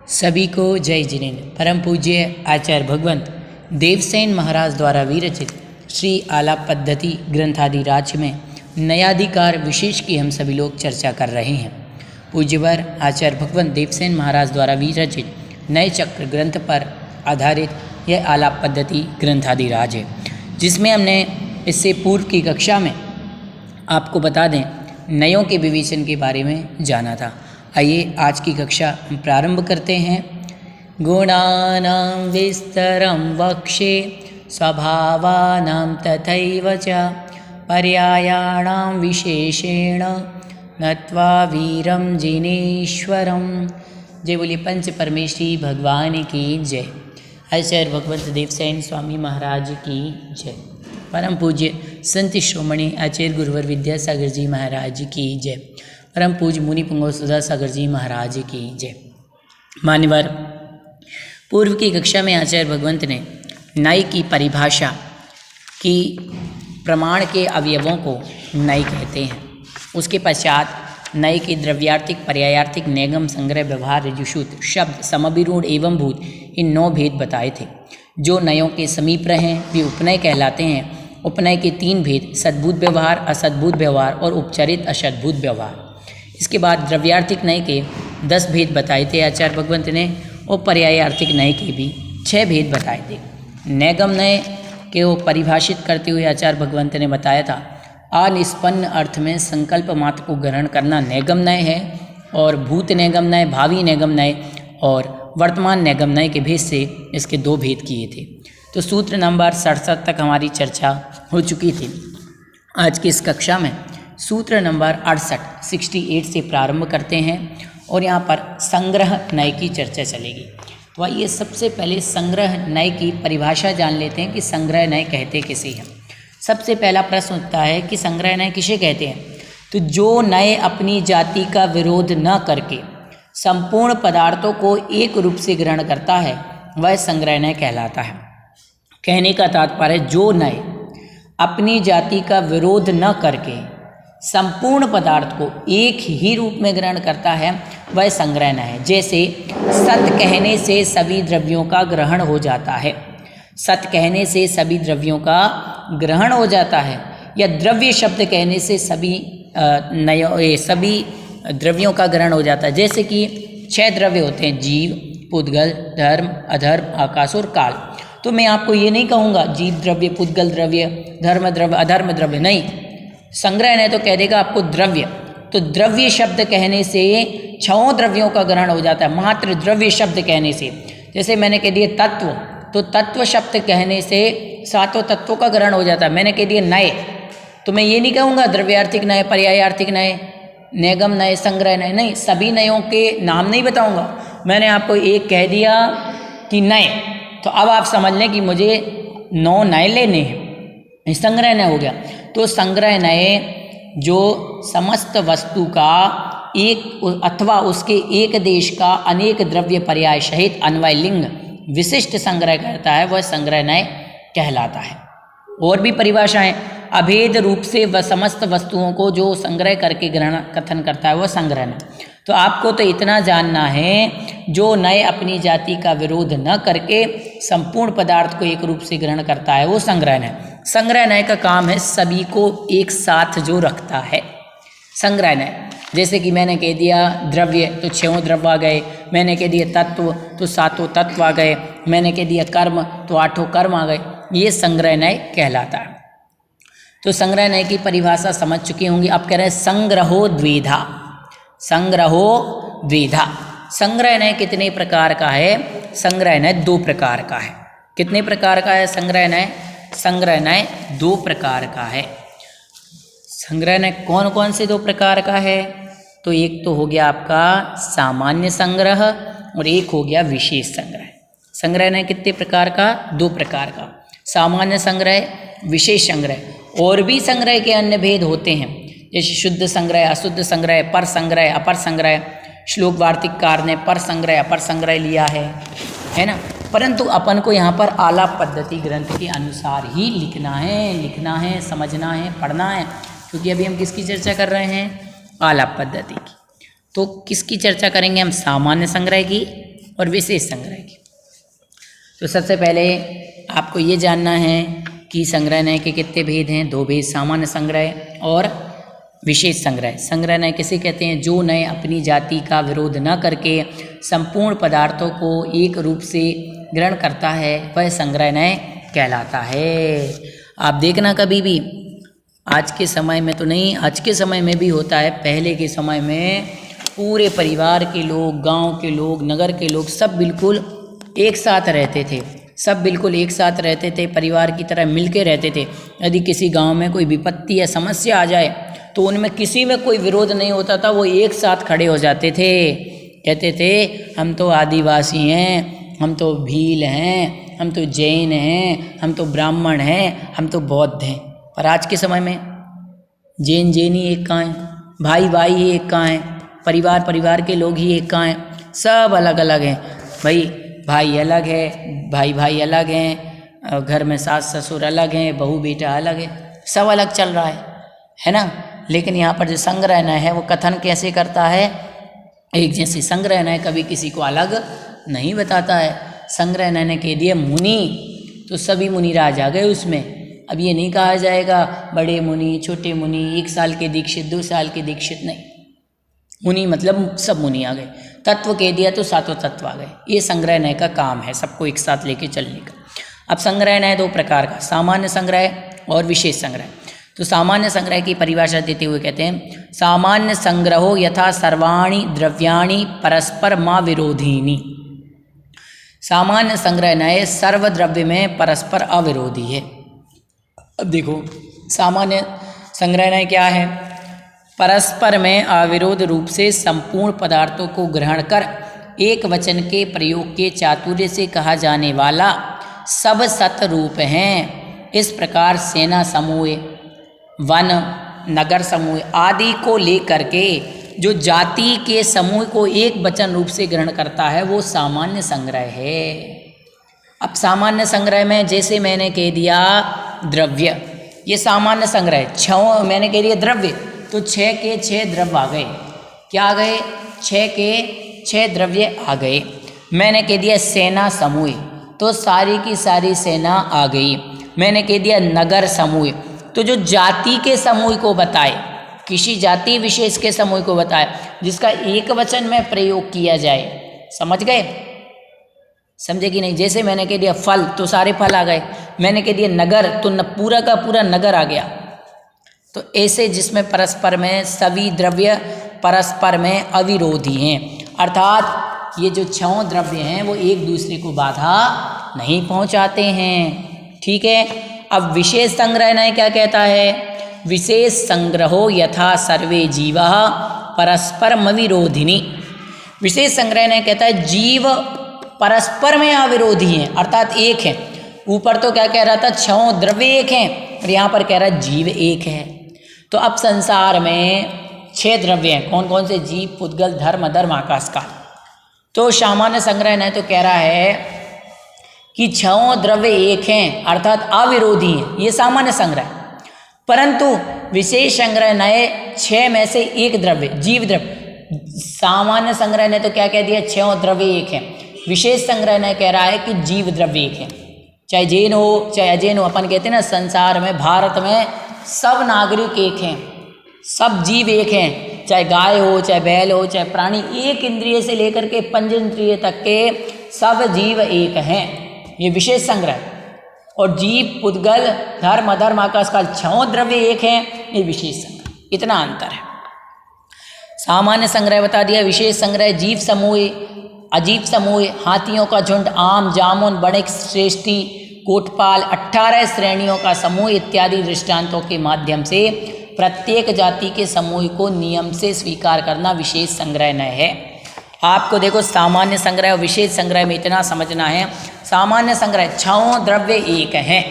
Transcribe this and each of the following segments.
सभी को जय जिनेन्द्र। परम पूज्य आचार्य भगवंत देवसेन महाराज द्वारा विरचित श्री आलाप पद्धति ग्रंथादिराज में नयाधिकार विशेष की हम सभी लोग चर्चा कर रहे हैं। पूज्यवर आचार्य भगवंत देवसेन महाराज द्वारा विरचित नए चक्र ग्रंथ पर आधारित यह आलाप पद्धति ग्रंथादिराज है, जिसमें हमने इससे पूर्व की कक्षा में आपको बता दें नयों के विवेचन के बारे में जाना था। आइए आज की कक्षा हम प्रारंभ करते हैं। गुणानां विस्तरं वक्षे स्वभावानां तथैव च पर्यायाणां विशेषेण नत्वा वीरं जिनेश्वरं। जय बोलिए पंच परमेश्वरी भगवान की जय। आचार्य भगवंत देवसेन स्वामी महाराज की जय। परम पूज्य संत श्रोमणी आचार्य गुरुवर विद्यासागर जी महाराज की जय। परम पूज्य मुनि पुंगव सुधा सागर जी महाराज की जय। मान्यवर, पूर्व की कक्षा में आचार्य भगवंत ने नय की परिभाषा की प्रमाण के अवयवों को नय कहते हैं। उसके पश्चात नय के द्रव्यार्थिक, पर्यायार्थिक, नेगम, संग्रह, व्यवहार, ऋजुषुत, शब्द, समभिरूढ़ एवं भूत, इन 9 भेद बताए थे। जो नयों के समीप रहें वे उपनय कहलाते हैं। उपनय के 3 भेद, सद्भूत व्यवहार, असद्भूत व्यवहार और उपचरित अशद्भूत व्यवहार। इसके बाद द्रव्यार्थिक नय के 10 भेद बताए थे आचार्य भगवंत ने, और पर्यायार्थिक नय के भी 6 भेद बताए थे। नेगम नय के वो परिभाषित करते हुए आचार्य भगवंत ने बताया था, अनिष्पन्न अर्थ में संकल्प मात्र को ग्रहण करना नेगम नय है, और भूत नेगम नय, भावी नेगम नय और वर्तमान नेगम नय के भेद से इसके 2 भेद किए थे। तो सूत्र नंबर 67 तक हमारी चर्चा हो चुकी थी। आज की इस कक्षा में सूत्र नंबर 68 से प्रारंभ करते हैं और यहाँ पर संग्रह नय की चर्चा चलेगी। तो आइए सबसे पहले संग्रह नय की परिभाषा जान लेते हैं कि संग्रह नय कहते किसे हैं। सबसे पहला प्रश्न उठता है कि संग्रह नय किसे कहते हैं। तो जो नय अपनी जाति का विरोध न करके संपूर्ण पदार्थों को एक रूप से ग्रहण करता है वह संग्रह नय कहलाता है। कहने का तात्पर्य जो नय अपनी जाति का विरोध न करके संपूर्ण पदार्थ को एक ही रूप में ग्रहण करता है वह संग्रह नय है। जैसे सत कहने से सभी द्रव्यों का ग्रहण हो जाता है, सत कहने से सभी द्रव्यों का ग्रहण हो जाता है, या द्रव्य शब्द कहने से सभी द्रव्यों का ग्रहण हो जाता है। जैसे कि 6 द्रव्य होते हैं, जीव, पुद्गल, धर्म, अधर्म, आकाश और काल। तो मैं आपको ये नहीं कहूँगा जीव द्रव्य, पुद्गल द्रव्य, धर्म द्रव्य, अधर्म द्रव्य, नहीं। संग्रह नय तो कह देगा आपको द्रव्य। तो द्रव्य शब्द कहने से 6 द्रव्यों का ग्रहण हो जाता है, मात्र द्रव्य शब्द कहने से। जैसे मैंने कह दिया तत्व, तो तत्व शब्द कहने से 7 तत्वों का ग्रहण हो जाता है। मैंने कह दिया नय, तो मैं ये नहीं कहूँगा द्रव्यार्थिक नय, पर्यायार्थिक नय, नेगम नय, संग्रह नय, नहीं। सभी नयों के नाम नहीं बताऊँगा। मैंने आपको एक कह दिया कि नय, तो अब आप समझ लें कि मुझे 9 नय लेने हैं, संग्रह नय हो गया। तो संग्रह नय जो समस्त वस्तु का एक अथवा उसके एक देश का अनेक द्रव्य पर्याय सहित अन्वय लिंग विशिष्ट संग्रह करता है वह संग्रह नय कहलाता है। और भी परिभाषाएं, अभेद रूप से वह समस्त वस्तुओं को जो संग्रह करके ग्रहण कथन करता है वह संग्रह नय। तो आपको तो इतना जानना है, जो नय अपनी जाति का विरोध न करके संपूर्ण पदार्थ को एक रूप से ग्रहण करता है वो संग्रह नय। संग्रह नय का काम है सभी को एक साथ जो रखता है, संग्रह नय। जैसे कि मैंने कह दिया द्रव्य तो 6 द्रव्य आ गए, मैंने कह दिया तत्व तो 7 तत्व आ गए, मैंने कह दिया कर्म तो 8 कर्म आ गए। ये संग्रह नय कहलाता है। तो संग्रह नय की परिभाषा समझ चुके होंगे। अब कह रहे हैं संग्रहो द्विधा, संग्रहो द्विधा। संग्रह नय कितने प्रकार का है? संग्रह नय 2 प्रकार का है। कितने प्रकार का है संग्रह नय? संग्रह नय 2 प्रकार का है। संग्रह नय कौन कौन से 2 प्रकार का है? तो एक तो हो गया आपका सामान्य संग्रह और एक हो गया विशेष संग्रह। संग्रह नय कितने प्रकार का? 2 प्रकार का, सामान्य संग्रह, विशेष संग्रह। और भी संग्रह के अन्य भेद होते हैं, जैसे शुद्ध संग्रह, अशुद्ध संग्रह, पर संग्रह, अपर संग्रह। श्लोक वार्तिककार ने पर संग्रह, अपर संग्रह लिया है ना। परंतु अपन को यहाँ पर आलाप पद्धति ग्रंथ के अनुसार ही लिखना है, समझना है, पढ़ना है, क्योंकि अभी हम किसकी चर्चा कर रहे हैं? आलाप पद्धति की। तो किसकी चर्चा करेंगे हम? सामान्य संग्रह की और विशेष संग्रह की। तो सबसे पहले आपको ये जानना है कि संग्रहणय के कितने भेद हैं। 2 भेद, सामान्य संग्रह और विशेष संग्रह। संग्रहणय किसे कहते हैं? जो नए अपनी जाति का विरोध न करके संपूर्ण पदार्थों को एक रूप से ग्रहण करता है, वह संग्रहणय कहलाता है। आप देखना कभी भी, आज के समय में तो नहीं, आज के समय में भी होता है, पहले के समय में पूरे परिवार के लोग, गांव के लोग, नगर के लोग सब बिल्कुल एक साथ रहते थे। सब बिल्कुल एक साथ रहते थे, परिवार की तरह मिलके रहते थे। यदि किसी गांव में कोई विपत्ति या समस्या आ जाए तो उनमें किसी में कोई विरोध नहीं होता था, वो एक साथ खड़े हो जाते थे। कहते थे हम तो आदिवासी हैं, हम तो भील हैं, हम तो जैन हैं, हम तो ब्राह्मण हैं, हम तो बौद्ध हैं। पर आज के समय में जैन जैनी एक कहाँ हैं, भाई भाई ही एक कहाँ हैं, परिवार परिवार के लोग ही एक कहाँ हैं, सब अलग अलग हैं। भाई अलग है, भाई भाई अलग हैं, घर में सास ससुर अलग हैं, बहू बेटा अलग है, सब अलग चल रहा है ना। लेकिन यहाँ पर जो संग्रहणय है वो कथन कैसे करता है? एक जैसे संग्रहणय कभी किसी को अलग नहीं बताता है। संग्रहणय ने कह दिया मुनि, तो सभी मुनिराज आ गए उसमें। अब ये नहीं कहा जाएगा बड़े मुनि, छोटे मुनि, 1 साल के दीक्षित, 2 साल के दीक्षित, नहीं। मुनि मतलब सब मुनि आ गए। तत्व कह दिया तो सातों तत्व आ गए। ये संग्रहणय का काम है, सबको एक साथ लेके चलने का। अब संग्रहणय 2 प्रकार का, सामान्य संग्रह और विशेष संग्रह। तो सामान्य संग्रह की परिभाषा देते हुए कहते हैं, सामान्य संग्रहो यथा सर्वाणि द्रव्याणि परस्पर मा विरोधीनि। सामान्य संग्रहणय सर्वद्रव्य में परस्पर अविरोधी है। अब देखो सामान्य संग्रहणय क्या है? परस्पर में अविरोध रूप से संपूर्ण पदार्थों को ग्रहण कर एक वचन के प्रयोग के चातुर्य से कहा जाने वाला सब सत रूप हैं। इस प्रकार सेना समूह, वन, नगर समूह आदि को लेकर के जो जाति के समूह को एक वचन रूप से ग्रहण करता है वो सामान्य संग्रह है। अब सामान्य संग्रह में जैसे मैंने कह दिया द्रव्य, ये सामान्य संग्रह। 6 मैंने कह दिया द्रव्य, तो 6 के 6 द्रव्य आ गए। क्या आ गए? 6 के 6 द्रव्य आ गए। मैंने कह दिया सेना समूह, तो सारी की सारी सेना आ गई। मैंने कह दिया नगर समूह, तो जो जाति के समूह को बताए, किसी जाति विशेष के समूह को बताए जिसका एक वचन में प्रयोग किया जाए। समझ गए? समझे कि नहीं? जैसे मैंने कह दिया फल, तो सारे फल आ गए। मैंने कह दिया नगर, तो पूरा का पूरा नगर आ गया। तो ऐसे जिसमें परस्पर में सभी द्रव्य परस्पर में अविरोधी हैं, अर्थात ये जो 6 द्रव्य हैं वो एक दूसरे को बाधा नहीं पहुंचाते हैं। ठीक है। अब विशेष संग्रहणय क्या कहता है? विशेष संग्रहो यथा सर्वे जीवा परस्परम अविरोधिनी। विशेष संग्रहणय कहता है जीव परस्पर में अविरोधी हैं, अर्थात एक है। ऊपर तो क्या कह रहा था? 6 द्रव्य एक हैं, और यहाँ पर कह रहा है जीव एक है। तो अब संसार में 6 द्रव्य हैं। कौन कौन से? जीव, पुद्गल, धर्म, अधर्म, आकाश, काल। तो सामान्य संग्रहणय तो कह रहा है कि 6 द्रव्य एक हैं, अर्थात अविरोधी हैं, ये सामान्य संग्रह। परंतु विशेष संग्रहणय 6 में से एक द्रव्य, जीव द्रव्य। सामान्य संग्रहणय तो क्या कह दिया? 6 द्रव्य एक हैं। विशेष संग्रहणय कह रहा है कि जीव द्रव्य एक है। चाहे जैन हो चाहे अजैन हो, अपन कहते हैं ना संसार में, भारत में सब नागरिक एक हैं, सब जीव एक हैं। चाहे गाय हो, चाहे बैल हो, चाहे प्राणी, एक इंद्रिय से लेकर के 5 इंद्रिय तक के सब जीव एक हैं। ये विशेष संग्रह। और जीव, पुद्गल, धर्म, अधर्म, आकाश, काल 6 द्रव्य एक हैं, ये विशेष संग्रह। इतना अंतर है। सामान्य संग्रह बता दिया। विशेष संग्रह जीव समूह, अजीव समूह, हाथियों का झुंड, आम, जामुन, बणिक, श्रेष्ठी, कोटपाल, 18 श्रेणियों का समूह इत्यादि दृष्टांतों के माध्यम से प्रत्येक जाति के समूह को नियम से स्वीकार करना विशेष संग्रहणय है। आपको देखो सामान्य संग्रह और विशेष संग्रह में इतना समझना है। सामान्य संग्रह 6 द्रव्य एक हैं,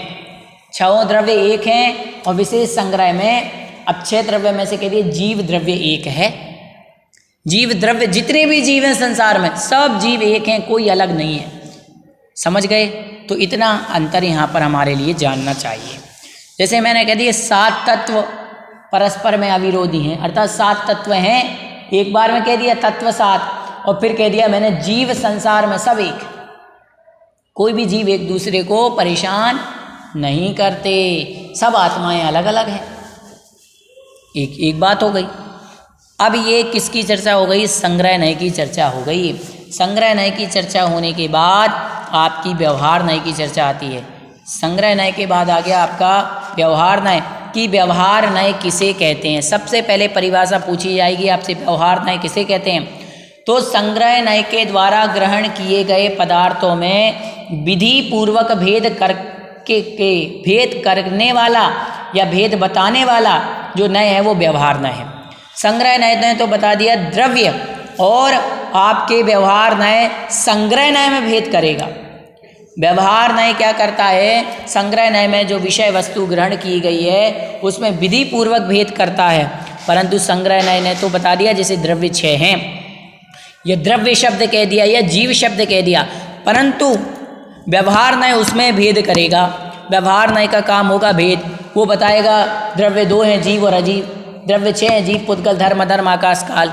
6 द्रव्य एक हैं, और विशेष संग्रह में अब 6 द्रव्य में से कह दिए जीव द्रव्य एक है। जीव द्रव्य जितने भी जीव हैं संसार में सब जीव एक हैं, कोई अलग नहीं है। समझ गए? तो इतना अंतर यहाँ पर हमारे लिए जानना चाहिए। जैसे मैंने कह दिया 7 तत्व परस्पर में अविरोधी हैं, अर्थात 7 तत्व हैं। एक बार में कह दिया तत्व 7, और फिर कह दिया मैंने जीव संसार में सब एक, कोई भी जीव एक दूसरे को परेशान नहीं करते, सब आत्माएं अलग अलग हैं। एक बात हो गई। अब ये किसकी चर्चा हो गई? संग्रह नय की चर्चा हो गई। संग्रह नय की चर्चा होने के बाद आपकी व्यवहार नय की चर्चा आती है। संग्रह नय के बाद आ गया आपका व्यवहार नय कि व्यवहार नय किसे कहते हैं। सबसे पहले परिभाषा पूछी जाएगी आपसे, व्यवहार नय किसे कहते हैं? तो संग्रह नय के द्वारा ग्रहण किए गए पदार्थों में विधि पूर्वक भेद करने वाला या भेद बताने वाला जो नय है वो व्यवहार नय है। संग्रह नय ने तो बता दिया द्रव्य, और आपके व्यवहार नय संग्रह नय में भेद करेगा। व्यवहार नय क्या करता है? संग्रह नय में जो विषय वस्तु ग्रहण की गई है उसमें विधि पूर्वक भेद करता है, परंतु संग्रह नय ने तो बता दिया जैसे द्रव्य 6 हैं, ये द्रव्य शब्द कह दिया या जीव शब्द कह दिया, परंतु व्यवहार नय उसमें भेद करेगा। व्यवहार नय का काम होगा भेद, वो बताएगा द्रव्य 2 हैं, जीव और अजीव। द्रव्य 6 हैं, जीव पुद्गल धर्म अधर्म आकाश काल।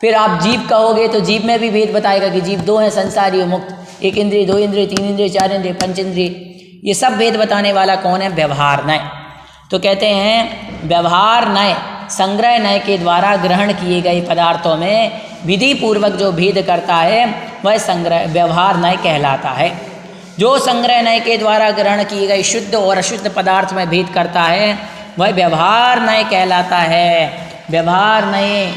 फिर आप जीव कहोगे तो जीव में भी भेद बताएगा कि जीव 2 हैं, संसारी और मुक्त, 1 इंद्रिय 2 इंद्रिय 3 इंद्रिय 4 इंद्रिय 5 इंद्रिय। ये सब भेद बताने वाला कौन है? व्यवहार नय। तो कहते हैं व्यवहार नय संग्रह नय के द्वारा ग्रहण किए गए पदार्थों में विधि पूर्वक जो भेद करता है वह संग्रह व्यवहार नय कहलाता है। जो संग्रह नय के द्वारा ग्रहण किए गए शुद्ध और अशुद्ध पदार्थ में भेद करता है वह व्यवहार नय कहलाता है। व्यवहार नय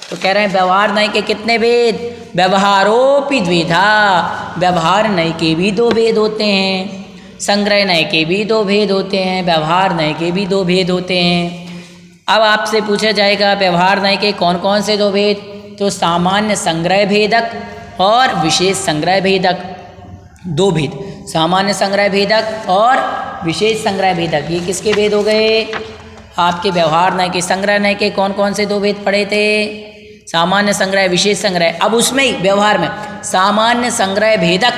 तो कह रहे हैं व्यवहार नय के कितने भेद? व्यवहारोपि द्विधा, व्यवहार नय के भी 2 भेद होते हैं, संग्रह नय के भी 2 भेद होते हैं, व्यवहार नय के भी 2 भेद होते हैं। अब आपसे पूछा जाएगा व्यवहार नय के कौन कौन से 2 भेद? तो सामान्य संग्रह भेदक और विशेष संग्रह भेदक, 2 भेद, सामान्य संग्रह भेदक और विशेष संग्रह भेदक। ये किसके भेद हो गए? आपके व्यवहार नय के। संग्रह नय के कौन कौन से 2 भेद पढ़े थे? सामान्य संग्रह विशेष संग्रह। अब उसमें ही व्यवहार में सामान्य संग्रह भेदक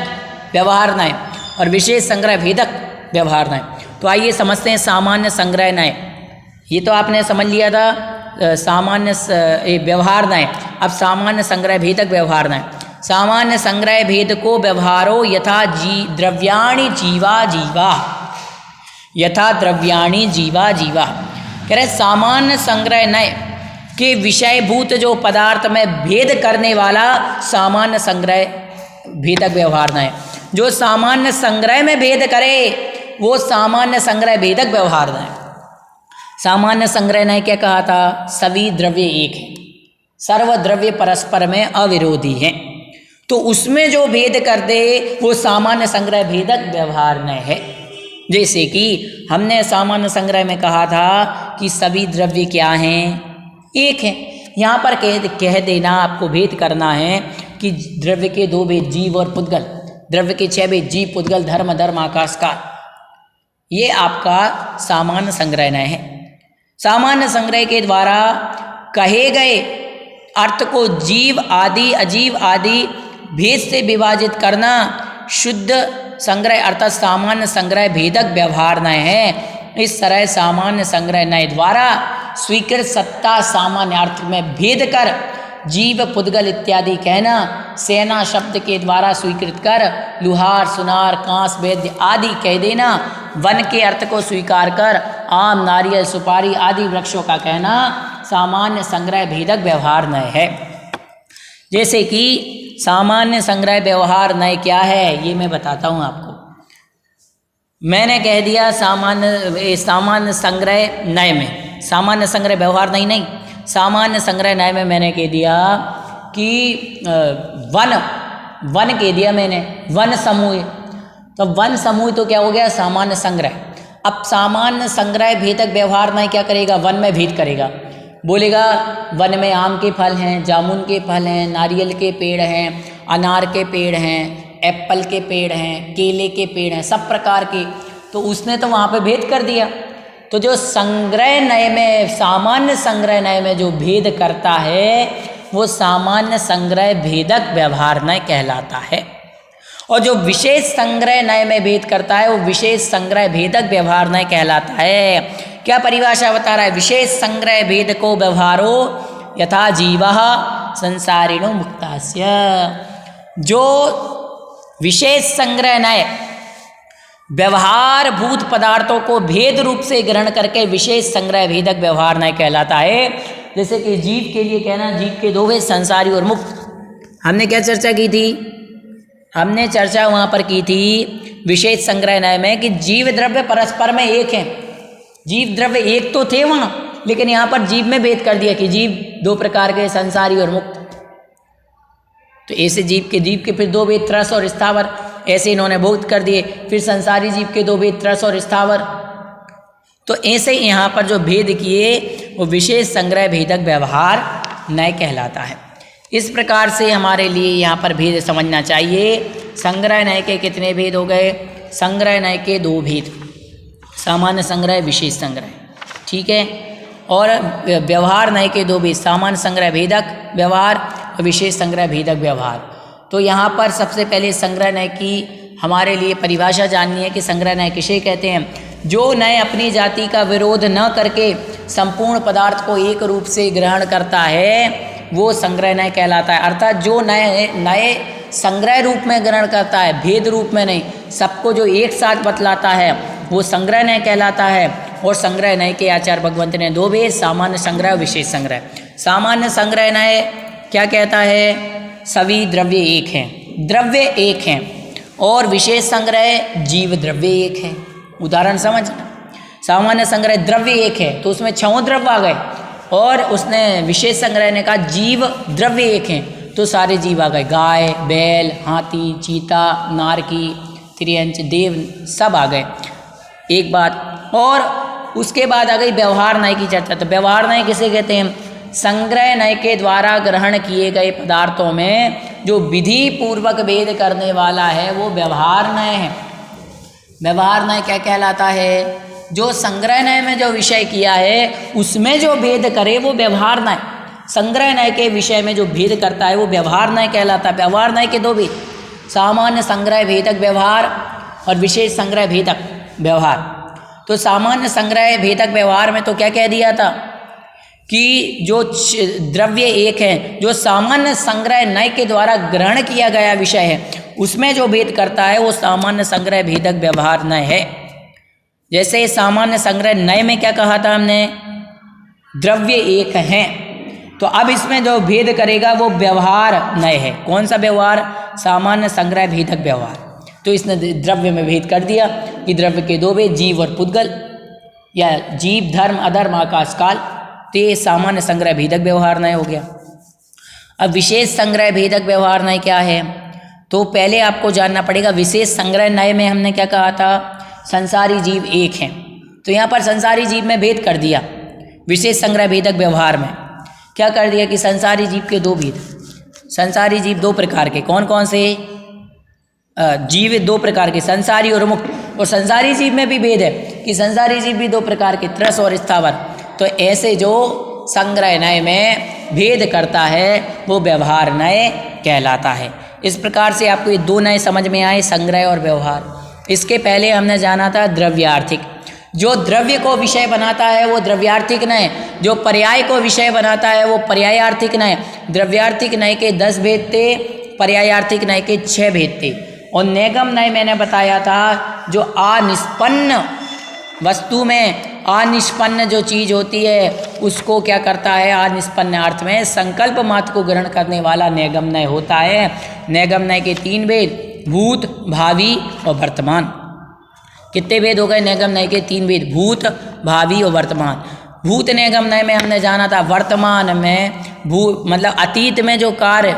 व्यवहार नय और विशेष संग्रह भेदक व्यवहार नय। तो आइए समझते हैं सामान्य संग्रह नय। ये तो आपने समझ लिया था सामान्य व्यवहार नय। अब सामान्य संग्रह भेदक व्यवहार नय। सामान्य संग्रह भेद को व्यवहारो यथा द्रव्याणि जीवा जीवा, यथा द्रव्याणि जीवा जीवा। कह रहे सामान्य संग्रह नय के विषयभूत जो पदार्थ में भेद करने वाला सामान्य संग्रह भेदक व्यवहार नय। जो सामान्य संग्रह में भेद करे वो सामान्य संग्रह भेदक व्यवहार नय। सामान्य संग्रह नय क्या कहा था? सभी द्रव्य एक हैं, सर्वद्रव्य परस्पर में अविरोधी हैं, तो उसमें जो भेद कर दे वो सामान्य संग्रह भेदक व्यवहार नय है। जैसे कि हमने सामान्य संग्रह में कहा था कि सभी द्रव्य क्या हैं? एक हैं। यहाँ पर कह देना आपको भेद करना है कि द्रव्य के 2 भेद जीव और पुद्गल, द्रव्य के 6 भेद जीव पुद्गल धर्म अधर्म आकाश काल। ये आपका सामान्य संग्रह नय है। सामान्य संग्रह के द्वारा कहे गए अर्थ को जीव आदि अजीव आदि भेद से विभाजित करना शुद्ध संग्रह अर्थात सामान्य संग्रह भेदक व्यवहार नय है। इस तरह सामान्य संग्रह नय द्वारा स्वीकृत सत्ता सामान्य अर्थ में भेद कर जीव पुद्गल इत्यादि कहना, सेना शब्द के द्वारा स्वीकृत कर लुहार सुनार कांस वैद्य आदि कह देना, वन के अर्थ को स्वीकार कर आम नारियल सुपारी आदि वृक्षों का कहना सामान्य संग्रह भेदक व्यवहार नय है। जैसे कि सामान्य संग्रह व्यवहार नय क्या है ये मैं बताता हूँ आपको। मैंने कह दिया सामान्य संग्रह नय में, सामान्य संग्रह व्यवहार नहीं, सामान्य संग्रह नय में मैंने कह दिया कि वन कह दिया मैंने, वन समूह। तो वन समूह तो क्या हो गया? सामान्य संग्रह। अब सामान्य संग्रह भेदक व्यवहार नय क्या करेगा? वन में भेद करेगा। बोलेगा वन में आम के फल हैं, जामुन के फल हैं, नारियल के पेड़ हैं, अनार के पेड़ हैं, एप्पल के पेड़ हैं, केले के पेड़ हैं, सब प्रकार के। तो उसने तो वहाँ पे भेद कर दिया। तो जो संग्रह नय में, सामान्य संग्रह नय में जो भेद करता है वो सामान्य संग्रह भेदक व्यवहार नय कहलाता है, और जो विशेष संग्रह नय में भेद करता है वो विशेष संग्रह भेदक व्यवहार नय कहलाता है। क्या परिभाषा बता रहा है? विशेष संग्रह भेद को व्यवहारो यथा जीवा संसारिणो मुक्तास्य। जो विशेष संग्रह नय व्यवहार भूत पदार्थों को भेद रूप से ग्रहण करके विशेष संग्रह भेदक व्यवहार नय कहलाता है। जैसे कि जीव के लिए कहना, जीव के दो भेद संसारी और मुक्त। हमने क्या चर्चा की थी? हमने चर्चा वहाँ पर की थी विशेष संग्रह नय में कि जीव द्रव्य परस्पर में एक हैं। जीव द्रव्य एक तो थे वहाँ, लेकिन यहाँ पर जीव में भेद कर दिया कि जीव दो प्रकार के, संसारी और मुक्त। तो ऐसे जीव के फिर दो भेद, त्रस और स्थावर, ऐसे इन्होंने बोध कर दिए। फिर संसारी जीव के दो भेद, त्रस और स्थावर। तो ऐसे यहाँ पर जो भेद किए वो विशेष संग्रह भेदक व्यवहार नय कहलाता है। इस प्रकार से हमारे लिए यहाँ पर भेद समझना चाहिए। संग्रह नय के कितने भेद हो गए? संग्रह नय के दो भेद, सामान्य संग्रह, विशेष संग्रह, ठीक है। और व्यवहार नय के दो भेद, सामान्य संग्रह भेदक व्यवहार और विशेष संग्रह भेदक व्यवहार। तो यहाँ पर सबसे पहले संग्रह नय की हमारे लिए परिभाषा जाननी है कि संग्रह नय किसे कहते हैं। जो नय अपनी जाति का विरोध न करके संपूर्ण पदार्थ को एक रूप से ग्रहण करता है वो संग्रह नय कहलाता है। अर्थात जो नए संग्रह रूप में ग्रहण करता है, भेद रूप में नहीं, सबको जो एक साथ बतलाता है वो संग्रह नय कहलाता है। और संग्रह नय के आचार्य भगवंत ने दो भेद, सामान्य संग्रह और विशेष संग्रह। सामान्य संग्रह नय क्या कहता है? सभी द्रव्य एक हैं, द्रव्य एक हैं। और विशेष संग्रह जीव द्रव्य एक है। उदाहरण समझना, सामान्य संग्रह द्रव्य एक है तो उसमें 6 द्रव्य आ गए, और उसने विशेष संग्रह ने कहा जीव द्रव्य एक हैं तो सारे जीव आ गए, गाय, बैल, हाथी, चीता, नारकी, त्रियंच, देव, सब आ गए। एक बात। और उसके बाद आ गई व्यवहार नय की चर्चा। तो व्यवहार नय किसे कहते हैं? संग्रह नय के द्वारा ग्रहण किए गए पदार्थों में जो विधि पूर्वक भेद करने वाला है वो व्यवहार नय है। व्यवहार नय क्या कहलाता है? जो संग्रह नय में जो विषय किया है उसमें जो भेद करे वो व्यवहार नय। संग्रह नय के विषय में जो भेद करता है वो व्यवहार नय कहलाता है। व्यवहार नय के दो भेद, सामान्य संग्रह भेदक व्यवहार और विशेष संग्रह भेदक व्यवहार। तो सामान्य संग्रह भेदक व्यवहार में तो क्या कह दिया था कि जो द्रव्य एक है, जो सामान्य संग्रह नय के द्वारा ग्रहण किया गया विषय है उसमें जो भेद करता है वो सामान्य संग्रह भेदक व्यवहार नय है। जैसे सामान्य संग्रह नय में क्या कहा था हमने? द्रव्य एक हैं। तो अब इसमें जो भेद करेगा वो व्यवहार नय है। कौन सा व्यवहार? सामान्य संग्रह भेदक व्यवहार। तो इसने द्रव्य में भेद कर दिया कि द्रव्य के दो भेद, जीव और पुद्गल, या जीव, धर्म, अधर्म, आकाश, काल। तो ये सामान्य संग्रह भेदक व्यवहार नय हो गया। अब विशेष संग्रह भेदक व्यवहार नय क्या है? तो पहले आपको जानना पड़ेगा विशेष संग्रह नय में हमने क्या कहा था? संसारी जीव एक हैं। तो यहाँ पर संसारी जीव में भेद कर दिया। विशेष संग्रह भेदक व्यवहार में क्या कर दिया कि संसारी जीव के दो भेद, संसारी जीव दो प्रकार के। कौन कौन से? जीव दो प्रकार के, संसारी और मुक्त। और संसारी जीव में भी भेद है कि संसारी जीव भी दो प्रकार के, त्रस और स्थावर। तो ऐसे जो संग्रह नय में भेद करता है वो व्यवहार नय कहलाता है। इस प्रकार से आपको ये दो नय समझ में आए, संग्रह और व्यवहार। इसके पहले हमने जाना था द्रव्यार्थिक। जो द्रव्य को विषय बनाता है वो द्रव्यार्थिक नय, जो पर्याय को विषय बनाता है वो पर्यायार्थिक नय। द्रव्यार्थिक नय के 10 भेद थे, पर्यायार्थिक नय के 6 भेद थे। और नेगम नय मैंने बताया था जो अनिष्पन्न वस्तु में, अनिष्पन्न जो चीज होती है उसको क्या करता है? अनिष्पन्न अर्थ में संकल्प मात्र को ग्रहण करने वाला नेगम नय होता है। नेगम नय के 3 भेद, भूत, भावी और वर्तमान। कितने भेद हो गए नेगम नय के? 3 भेद, भूत, भावी और वर्तमान। भूत नेगम नय में हमने जाना था वर्तमान में मतलब अतीत में जो कार्य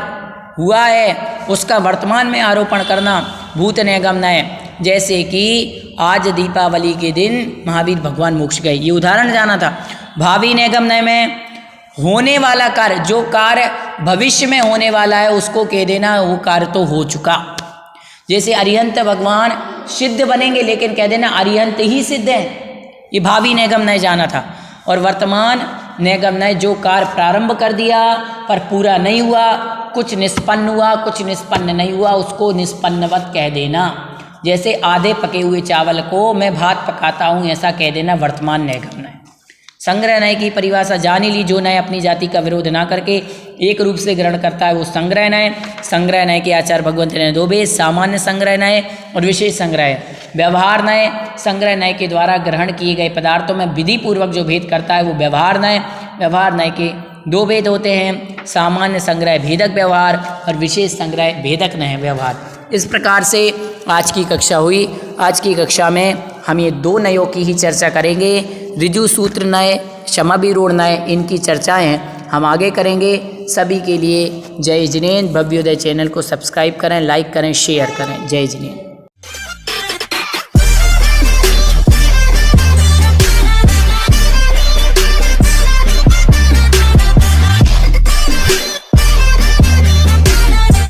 हुआ है उसका वर्तमान में आरोपण करना भूत नेगम नय। जैसे कि आज दीपावली के दिन महावीर भगवान मोक्ष गए, ये उदाहरण जाना था। भावी नेगम नय में होने वाला कार्य, जो कार्य भविष्य में होने वाला है उसको कह देना वो कार्य तो हो चुका। जैसे अरिहंत भगवान सिद्ध बनेंगे लेकिन कह देना अरिहंत ही सिद्ध है, ये भावी नेगम नय जाना था। और वर्तमान नेगम नय जो कार्य प्रारंभ कर दिया पर पूरा नहीं हुआ, कुछ निष्पन्न हुआ कुछ निष्पन्न नहीं हुआ, उसको निष्पन्नवत कह देना। जैसे आधे पके हुए चावल को मैं भात पकाता हूँ ऐसा कह देना वर्तमान नेगम नय। संग्रह नय की परिभाषा जान ही ली। जो नय अपनी जाति का विरोध ना करके एक रूप से ग्रहण करता है वो संग्रह नय। संग्रह नय के आचार्य भगवंत ने दो भेद, सामान्य संग्रह नय और विशेष संग्रह। व्यवहार नय संग्रह नय के द्वारा ग्रहण किए गए पदार्थों में विधि पूर्वक जो भेद करता है वो व्यवहार नय। व्यवहार नय के दो भेद होते हैं, सामान्य संग्रह भेदक व्यवहार और विशेष संग्रह भेदक नय व्यवहार। इस प्रकार से आज की कक्षा हुई। आज की कक्षा में हम ये दो नयों की ही चर्चा करेंगे, ऋजु सूत्र नय, समविरूढ़ नय, इनकी चर्चाएं हम आगे करेंगे। सभी के लिए जय जिनेन्द्र। भव्योदय चैनल को सब्सक्राइब करें, लाइक करें, शेयर करें। जय जिनेन्द्र।